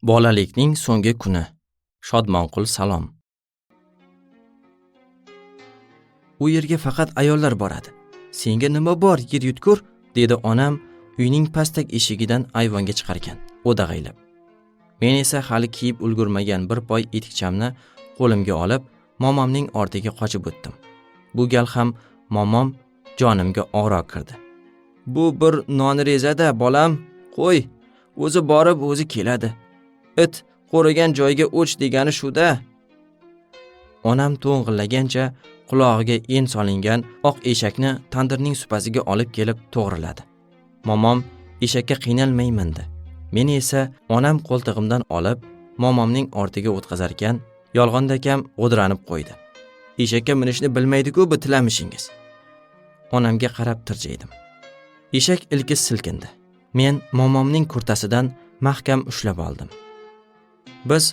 Bolalikning so'nggi kuni. Shodmonqul salom. U yerga faqat ayollar boradi. Senga nima bor, yer yutkur, dedi onam uyning pastak eshigidan ayvonga chiqarkan, o'dag'aylab. Men esa hali kiyib ulgurmagan bir poy etikchamni qo'limga olib, momamning ortiga qochib o'tdim. Bu gal ham momam jonimga oro kirdi. Bu bir non-rezada, bolam, qo'y, o'zi borib o'zi keladi. It qo'rigan joyga o'ch degani shu-da. Onam to'ng'illagancha qulog'iga en solingan oq eshakni tandirning supasiga olib kelib to'g'riladi. Momom eshakka qiynalmay mindi. Men esa onam qo'ltig'imdan olib, momomning ortiga o'tkazarkan, yolg'ondakam g'udranib qo'ydi. Eshakka minishni bilmaydi-ku bu tilamishingiz. Onamga qarab tirjaydim. Eshak ilki silkindi. Men momomning kurtasidan mahkam ushlab oldim. Biz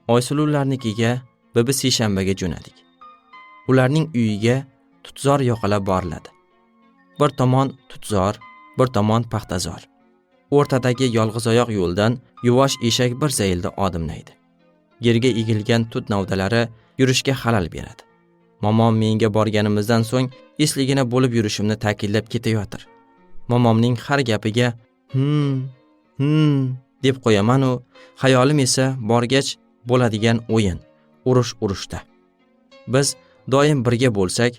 Oysuluvlarnikiga bibi seshanbaga jo'nadik. Ularning uyiga tutzor yoqalab boriladi. Bir tomon tutzor, bir tomon paxtazor. O'rtadagi yolg'izoyoq yo'ldan yuvosh eshak bir zayilda odimlaydi. Yerga egilgan tut novdalari yurishga xalal beradi. Momom menga borganimizdan so'ng esligina bo'lib yurishimni ta'kidlab ketayotir. Momomning har gapiga deb qo'yaman u, xayolim esa borgach bo'ladigan o'yin, urushda. Biz doim birga bo'lsak,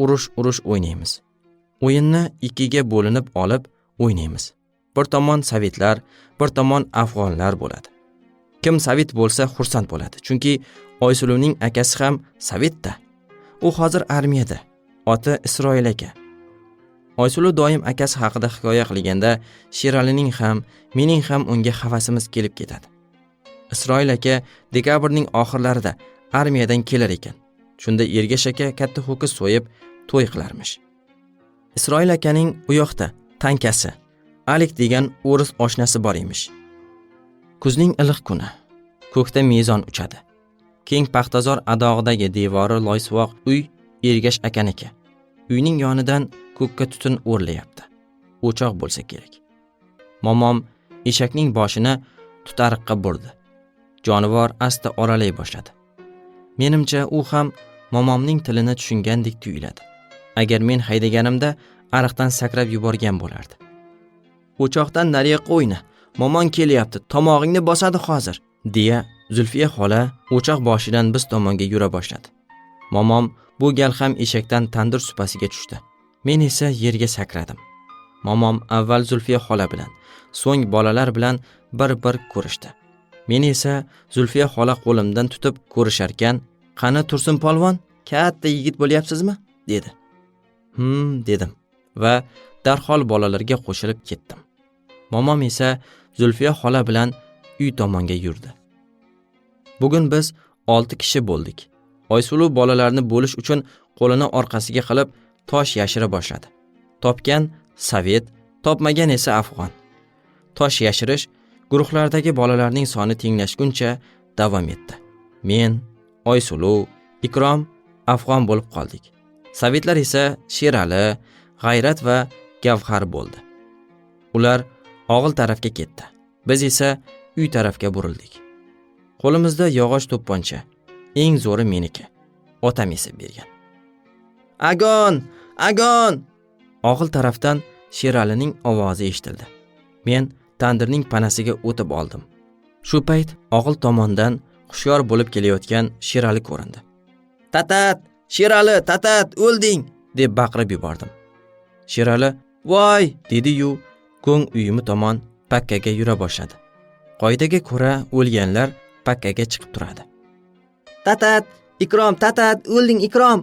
urush o'ynaymiz. O'yinni ikkiga bo'linib olib o'ynaymiz. Bir tomon sovetlar, bir tomon afg'onlar bo'ladi. Kim sovet bo'lsa xursand bo'ladi, chunki Oysuluvning akasi ham sovetda. U hozir armiyada, oti Isroil aka. Oysuluv doim akasi haqida hikoya qilganda, Sheralining ham, mening ham unga havasimiz kelib ketadi. Isroil aka dekabrning oxirlarida armiyadan kelar ekan. Shunda Ergash aka katta ho'kiz so'yib to'y qilarmish. Isroil akaning u yoqda tankasi, Alik degan o'ris oshnasi bor emish. Kuzning iliq kuni, ko'kda mezon uchadi. Keng paxtazor adog'idagi devori loysuvoq uy Ergash akaniki. Uyning yonidan ko'kka tutun o'rlayapti. O'choq bo'lsa kerak. Momom eshakning boshini tutariqqa burdi. Jonivor asta oralay boshladi. Menimcha u ham momomning tilini tushungandek tuyuladi. Agar men haydaganimda ariqdan sakrab yuborgan bo'lardi. O'choqdan nariga qo'yni, momon kelyapti, tomog'ingni bosadi hozir, deya Zulfiya xola o'choq boshidan biz tomonga yura boshladi. Momom bu gal ham eshakdan tandir supasiga tushdi. Men esa yerga sakradim. Momom avval Zulfiya xola bilan, so'ng bolalar bilan bir ko'rishdi. Men esa Zulfiya xola qo'limdan tutib ko'risharkan, "Qani Tursun polvon, katta yigit bo'lyapsizmi?" dedi. Dedim va darhol bolalarga qo'shilib ketdim. Momom esa Zulfiya xola bilan uy tomonga yurdi. Bugun biz 6 kishi bo'ldik. Oysuluv bolalarni bo'lish uchun qo'lini orqasiga qilib tosh yashira boshladi. Topgan sovet, topmagan esa afg'on. Tosh yashirish guruhlardagi bolalarning soni tenglashguncha davom etdi. Men, Oysuluv, Ikrom afg'on bo'lib qoldik. Sovetlar esa Sherali, G'ayrat va Gavhar bo'ldi. Ular og'il tarafga ketdi. Biz esa uy tarafga burildik. Qo'limizda yog'och to'pponcha, eng zo'ri meniki. Otam esa bergan. Agon! Agon! Og'il tarafdan Sheralining ovozi eshitildi. Men tandirning panasiga o'tib oldim. Shu payt og'il tomondan hushyor bo'lib kelayotgan Sherali ko'rindi. "Tatat, Sherali, tatat, o'lding!" deb baqirib yubordim. Sherali "Voy!" dedi-yu, ko'ng uyimi tomon pakkaga yura boshladi. Qoidaga ko'ra o'lganlar pakkaga chiqib turadi. "Tatat, Ikrom, tatat, o'lding Ikrom!"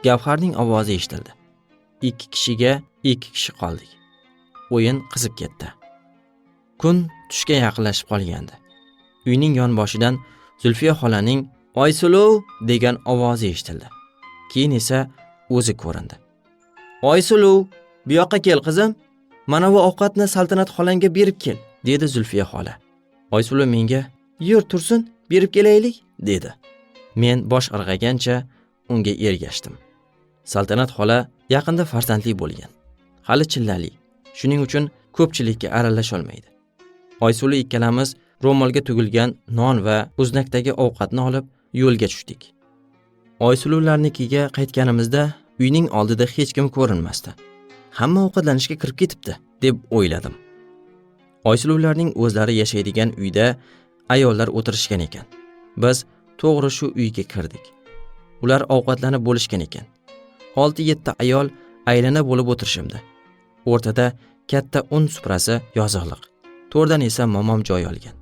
Gavharning ovozi eshitildi. 2 kishiga 2 kishi qoldik. O'yin qizib ketdi. Kun tushga yaqinlashib qolgandi. Uyning yonboshidan Zulfiya xolaning "Oysuluv" degan ovozi eshitildi. Keyin esa o'zi ko'rindi. "Oysuluv, bu yoqqa kel qizim. Mana bu ovqatni Saltanat xolangga berib kel", dedi Zulfiya xola. Oysuluv menga "Yur Tursun, berib kelaylik", dedi. Men bosh irg'agancha unga ergashdim. Saltanat xola yaqinda farzandli bo'lgan. Hali chillali. Shuning uchun ko'pchilikka aralasha olmaydi. Oysuluv ikkalamiz ro'molga tugilgan non va uznakdagi ovqatni olib yo'lga tushdik. Oysuluvlarnikiga qaytganimizda uyning oldida hech kim ko'rinmasdi. Hamma ovqatlanishga kirib ketibdi, deb o'yladim. Oysuluvlarning o'zlari yashaydigan uyda ayollar o'tirishgan ekan. Biz to'g'ri shu uyga kirdik. Ular ovqatlanib bo'lishgan ekan. 6-7 ayol aylana bo'lib o'tirishimdi. O'rtada katta un suprasi yozig'liq. To'rdan esa momom joy olgan.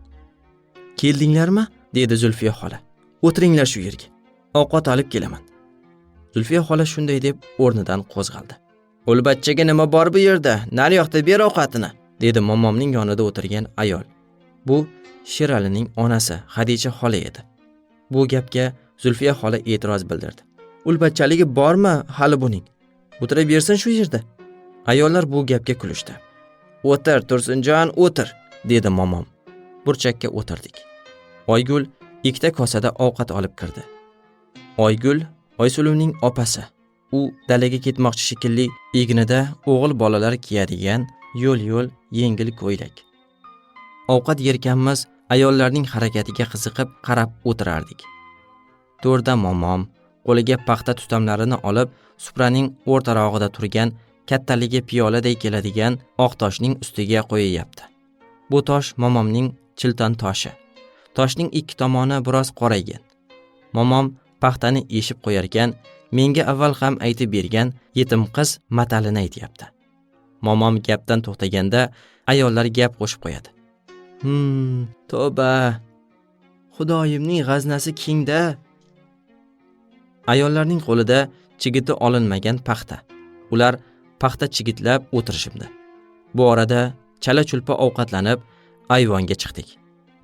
"Keldinglarmi?" dedi Zulfiya xola. "O'tiringlar shu yerga. Ovqat olib kelaman." Zulfiya xola shunday deb o'rnidan qo'zg'aldi. "Ul bachchaga nima bor bu yerda? Nari yoqda ber ovqatini", dedi momomning yonida o'tirgan ayol. Bu Sheralining onasi Xadicha xola edi. Bu gapga Zulfiya xola e'tiroz bildirdi. "Ul bachchaligi bormi hali buning? O'tira bersin shu yerda." Ayollar bu gapga kulishdi. "O'tir, Tursunjon, o'tir", dedi momom. Burchakka o'tirdik. Oygul ikkita kosada ovqat olib kirdi. Oygul Oysuluvning opasi. U dalaga ketmoqchi shekilli egnida o'g'il bolalar kiyadigan yo'l yengil ko'ylak. Ovqat yerkanmiz ayollarning harakatiga qiziqib qarab o'tirardik. To'rda momom qo'liga paxta tutamlarini olib supraning o'rtarog'ida turgan kattaligi piyoladay keladigan oq toshning ustiga qo'yayapti. Bu tosh momomning chilton toshi. Toshning ikki tomoni biroz qoraygan. Momom paxtani eshib qo'yarkan, menga avval ham aytib bergan yetim qiz matalini aytayapti. Momom gapdan to'xtaganda ayollar gap qo'shib qo'yadi. Tavba. Xudoyimning g'aznasi kengda. Ayollarning qo'lida chigiti olinmagan paxta. Ular paxta chigitlab o'tirishibdi. Bu orada chala-chulpa ovqatlanib ayvonga chiqdik.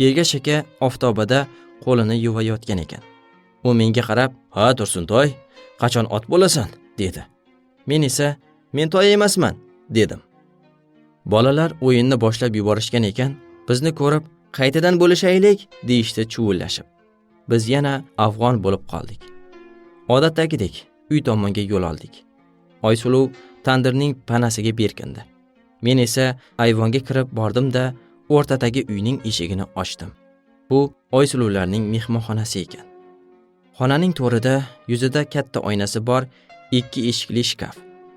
Ergash aka oftobada qo'lini yuvayotgan ekan. U menga qarab, "Ha, Tursuntoy, qachon ot bo'lasan?" dedi. Men esa, "Men toy emasman", dedim. Bolalar o'yinni boshlab yuborishgan ekan, bizni ko'rib, "Qaytadan bo'lishaylik", deyishdi chuvillashib. Biz yana afg'on bo'lib qoldik. Odatdagidek uy tomonga yo'l oldik. Oysuluv tandirning panasiga berkindi. Men esa ayvonga kirib bordim-da, o'rtadagi uyning eshigini ochdim. Bu Oysuluvlarning mehmonxonasi ekan. Xonaning to'rida yuzida katta oynasi bor 2 eshikli shkaf.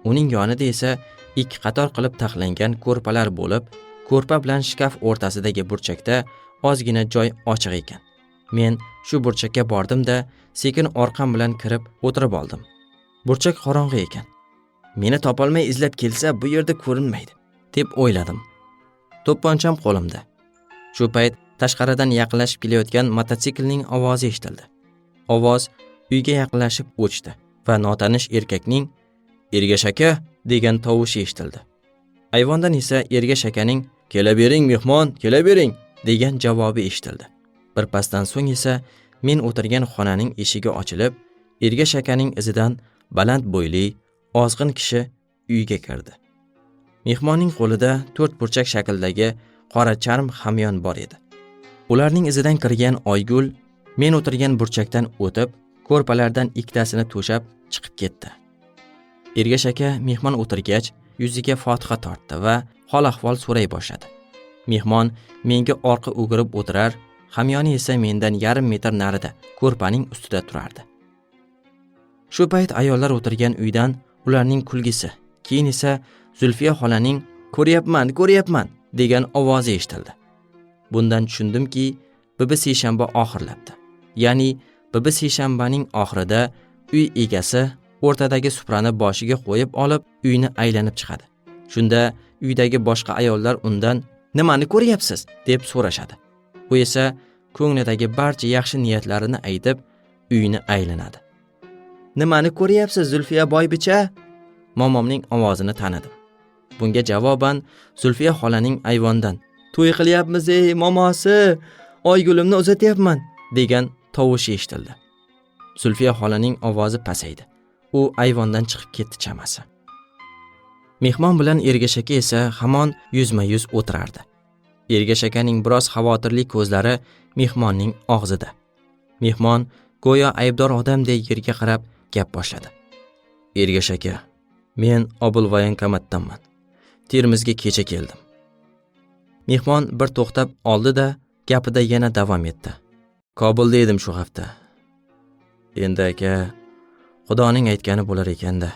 Uning yonida esa 2 qator qilib taxlangan ko'rpalar bo'lib, ko'rpa bilan shkaf o'rtasidagi burchakda ozgina joy ochiq ekan. Men shu burchakka bordim-da, sekin orqam bilan kirib o'tirib oldim. Burchak qorong'i ekan. Meni topolmay izlab kelsa, bu yerda ko'rinmaydi, deb o'yladim. To'pponcham qo'limda. Shu payt tashqaridan yaqinlashib kelayotgan mototsiklning ovozi eshitildi. Ovoz uyga yaqinlashib o'chdi va notanish erkakning "Ergash aka" degan tovushi eshitildi. Ayvondan esa Ergash akaning "Kelabering mehmon, kelabering" degan javobi eshitildi. Bir pasdan so'ng esa men o'tirgan xonaning eshigi ochilib, Ergash akaning izidan baland bo'yli, ozg'in kishi uyga kirdi. Mehmonning qo'lida 4 burchak shakldagi qora charm hamyon bor edi. Ularning izidan kirgan Oygul men o'tirgan burchakdan o'tib, ko'rpalardan ikkitasini to'shab chiqib ketdi. Ergash aka mehmon o'tirgach, yuziga fotiha tortdi va hol-ahvol so'ray boshladi. Mehmon menga orqa o'girib o'tirar, hamyoni esa mendan yarim metr narida ko'rpaning ustida turardi. Shu payt ayollar o'tirgan uydan ularning kulgisi, keyin esa Zulfiya xolaning "Ko'ryapman" degan ovozi eshitildi. Bundan tushundimki, bibi seshanba oxirlabdi. Ya'ni bibi seshanbaning oxirida uy egasi o'rtadagi suprani boshiga qo'yib olib, uyni aylanib chiqadi. Shunda uydagi boshqa ayollar undan "Nimani ko'ryapsiz?" deb so'rashadi. U esa ko'nglidagi barcha yaxshi niyatlarini aytib, uyni aylanadi. "Nimani ko'ryapsiz, Zulfiya boybicha?" Momomning ovozini tanidim. Bunga javoban Zulfiya xolaning ayvondan "To'y qilyapmiz ey momosi, Oygulimni uzatyapman" degan tovush eshitildi. Zulfiya xolaning ovozi pasaydi. U ayvondan chiqib ketdi chamasi. Mehmon bilan Ergash aka esa hamon yuzma-yuz o'tirardi. Ergash akaning biroz xavotirli ko'zlari mehmonning og'zida. Mehmon go'yo aybdor odamdek yerga qarab gap boshladi. "Ergash aka, men Obul voyankomatdanman. Termizga kecha keldim." Mehmon bir to'xtab oldi-da, Gapida yana davom etdi. Kobulda edim shu hafta. Endi aka, Xudoning aytgani bo'lar ekanda.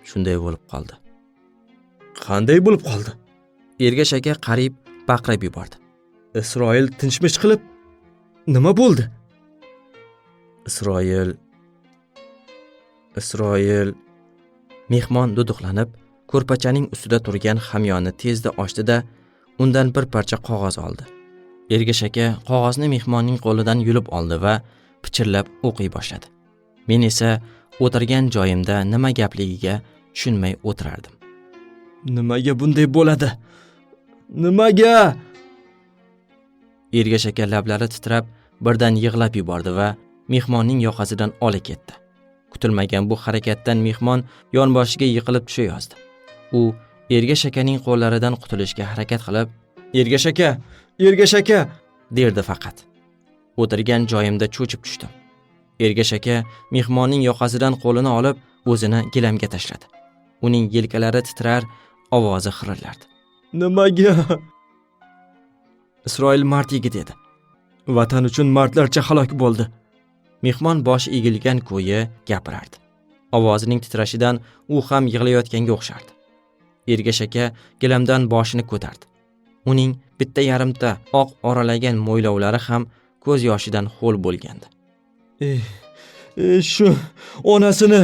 Shunday bo'lib qoldi. Qanday bo'lib qoldi? Ergash aka qarib baqirib yubordi. Isroil tinchmish qilib nima bo'ldi? Isroil mehmon duduqlanib, ko'rpachaning ustida turgan hamyonni tezda ochdi-da, undan bir parcha qog'oz oldi. Ergash aka qog'ozni mehmonning qo'lidan yulib oldi va pichirlab o'qiy boshladi. Men esa o'tirgan joyimda nima gapligiga tushunmay o'tirardim. Nimaga bunday bo'ladi? Nimaga? Ergash aka lablari titrab birdan yig'lab yubordi va mehmonning yoqasidan ola ketdi. Kutilmagan bu harakatdan mehmon yonboshiga yiqilib tushayozdi. U Ergash akaning qo'llaridan qutulishga harakat qilib, "Ergash aka" derdi faqat. O'tirgan joyimda cho'chib tushdim. Ergash aka mehmonning yoqasidan qo'lini olib, o'zini gilamga tashladi. Uning yelkalari titrar, ovozi xirillardi. Nimaga? Isroil mard yigit edi. Vatan uchun mardlarcha halok bo'ldi. Mehmon boshi egilgan ko'yi gapirardi. Ovozining titrashidan u ham yig'layotganga o'xshardi. Ergash aka gilamdan boshini ko'tardi. Uning bitta yarimta oq oralagan mo'ylovlari ham ko'z yoshidan ho'l bo'lgandi. Shu onasini.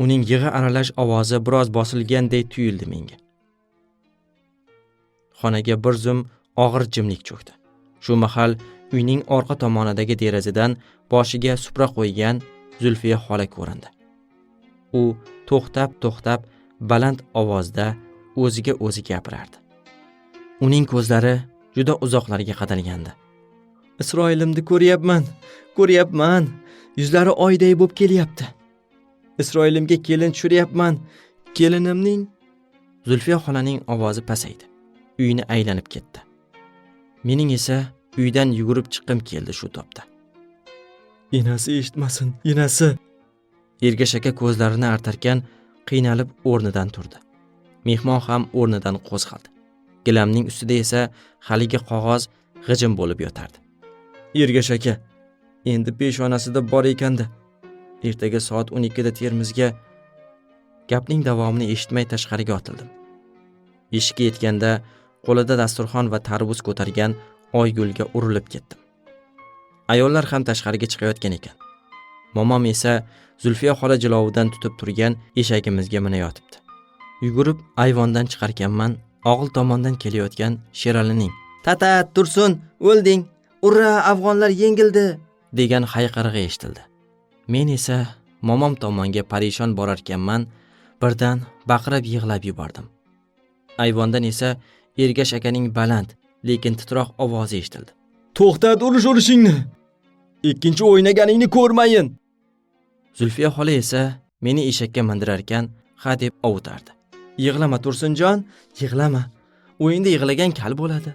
Uning yig'i aralash ovozi biroz bosilganday tuyuldi menga. Xonaga bir zum og'ir jimlik cho'kdi. Shu mahal uyning orqa tomonidagi derazadan boshiga supra qo'ygan Zulfiya xola ko'rindi. U to'xtab baland ovozda o'ziga o'zi gapirardi. Uning ko'zlari juda uzoqlarga qadalgandi. Isroilimni ko'ryapman. Yuzlari oyday bo'lib kelyapti. Isroilimga kelin tushiryapman. Kelinimning. Zulfiya xolaning ovozi pasaydi. Uyni aylanib ketdi. Mening esa uydan yugurib chiqqim keldi shu topda. Enasi eshitmasin, enasi. Ergash aka ko'zlarini artarkan qiynalib o'rnidan turdi. Mehmon ham o'rnidan qo'zg'aldi. Gilamning ustida esa haligi qog'oz g'ijim bo'lib yotardi. Ergash aka, endi peshonasida bor ekanda. Ertaga soat 12 da Termizga. Gapning davomini eshitmay tashqariga otildim. Eshikka yetganda qo'lida dasturxon va tarvuz ko'targan Oygulga urilib ketdim. Ayollar ham tashqariga chiqayotgan ekan. Momom esa Zulfiya xola jilovidan tutib turgan eshagimizga minayotibdi. Yugurib ayvondan chiqarkanman, og'il tomondan kelayotgan Sheralining "Tata, Tursun, o'lding! Urra, afg'onlar yengildi!" degan hayqirig'i eshitildi. Men esa momom tomonga parishon borarkanman, birdan baqirib yig'lab yubordim. Ayvondan esa Ergash akaning baland, lekin titroq ovozi eshitildi. "To'xtat urishingni! Ikkinchi o'ynaganingni ko'rmayin!" Zulfiya xola esa meni eshakka mindirarkan, ha deb ovutardi. "Yig'lama Tursunjon, yig'lama. O'yinda yig'lagan kal bo'ladi.